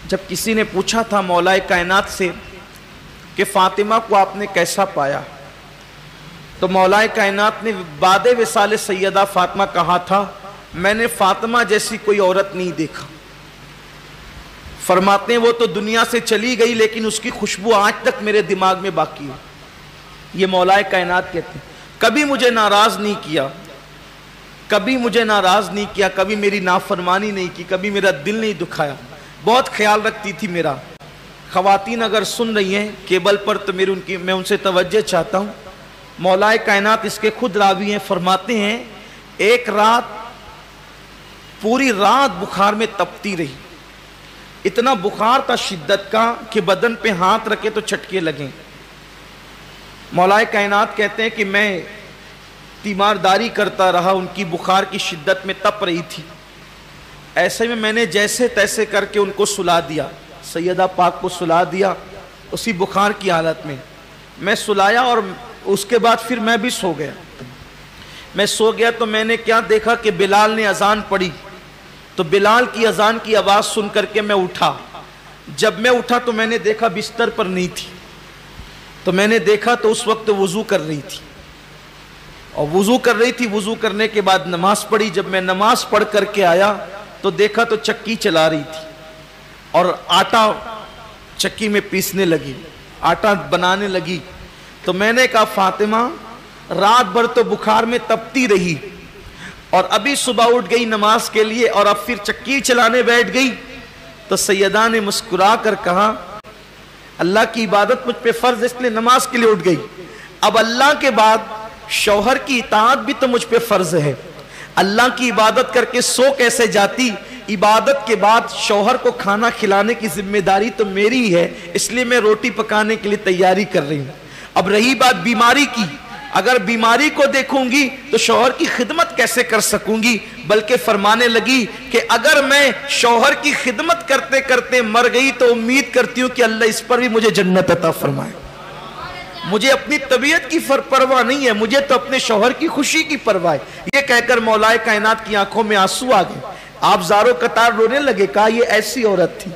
جب کسی نے پوچھا تھا مولا کائنات سے کہ فاطمہ کو آپ نے کیسا پایا، تو مولا کائنات نے بعد وصال سیدہ فاطمہ کہا تھا میں نے فاطمہ جیسی کوئی عورت نہیں دیکھا۔ فرماتے ہیں وہ تو دنیا سے چلی گئی لیکن اس کی خوشبو آج تک میرے دماغ میں باقی ہے۔ یہ مولا کائنات کہتے ہیں کبھی مجھے ناراض نہیں کیا، کبھی مجھے ناراض نہیں کیا، کبھی میری نافرمانی نہیں کی، کبھی میرا دل نہیں دکھایا، بہت خیال رکھتی تھی میرا۔ خواتین اگر سن رہی ہیں کیبل پر تو میں ان سے توجہ چاہتا ہوں، مولا کائنات اس کے خود راوی ہیں، فرماتے ہیں ایک رات پوری رات بخار میں تپتی رہی، اتنا بخار تھا شدت کا کہ بدن پہ ہاتھ رکھے تو چھٹکے لگیں۔ مولا کائنات کہتے ہیں کہ میں تیمارداری کرتا رہا، ان کی بخار کی شدت میں تپ رہی تھی، ایسے میں نے جیسے تیسے کر کے ان کو سلا دیا، سیدہ پاک کو سلا دیا اسی بخار کی حالت میں۔ میں سلایا اور اس کے بعد پھر میں بھی سو گیا۔ میں سو گیا تو میں نے کیا دیکھا کہ بلال نے اذان پڑھی، تو بلال کی اذان کی آواز سن کر کے میں اٹھا۔ جب میں اٹھا تو میں نے دیکھا بستر پر نہیں تھی، تو میں نے دیکھا تو اس وقت وضو کر رہی تھی، اور وضو کر رہی تھی، وضو کرنے کے بعد نماز پڑھی۔ جب میں نماز پڑھ کر کے آیا تو دیکھا تو چکی چلا رہی تھی اور آٹا چکی میں پیسنے لگی، آٹا بنانے لگی۔ تو میں نے کہا فاطمہ رات بھر تو بخار میں تپتی رہی اور ابھی صبح اٹھ گئی نماز کے لیے اور اب پھر چکی چلانے بیٹھ گئی۔ تو سیدہ نے مسکرا کر کہا اللہ کی عبادت مجھ پہ فرض اس لیے نماز کے لیے اٹھ گئی، اب اللہ کے بعد شوہر کی اطاعت بھی تو مجھ پہ فرض ہے، اللہ کی عبادت کر کے سو کیسے جاتی؟ عبادت کے بعد شوہر کو کھانا کھلانے کی ذمہ داری تو میری ہے، اس لیے میں روٹی پکانے کے لیے تیاری کر رہی ہوں۔ اب رہی بات بیماری کی، اگر بیماری کو دیکھوں گی تو شوہر کی خدمت کیسے کر سکوں گی؟ بلکہ فرمانے لگی کہ اگر میں شوہر کی خدمت کرتے کرتے مر گئی تو امید کرتی ہوں کہ اللہ اس پر بھی مجھے جنت عطا فرمائے۔ مجھے اپنی طبیعت کی پرواہ نہیں ہے، مجھے تو اپنے شوہر کی خوشی کی پرواہ ہے۔ یہ کہہ کر مولا کائنات کی آنکھوں میں آنسو آ گئے، آپ زاروں قطار رونے لگے، کہا یہ ایسی عورت تھی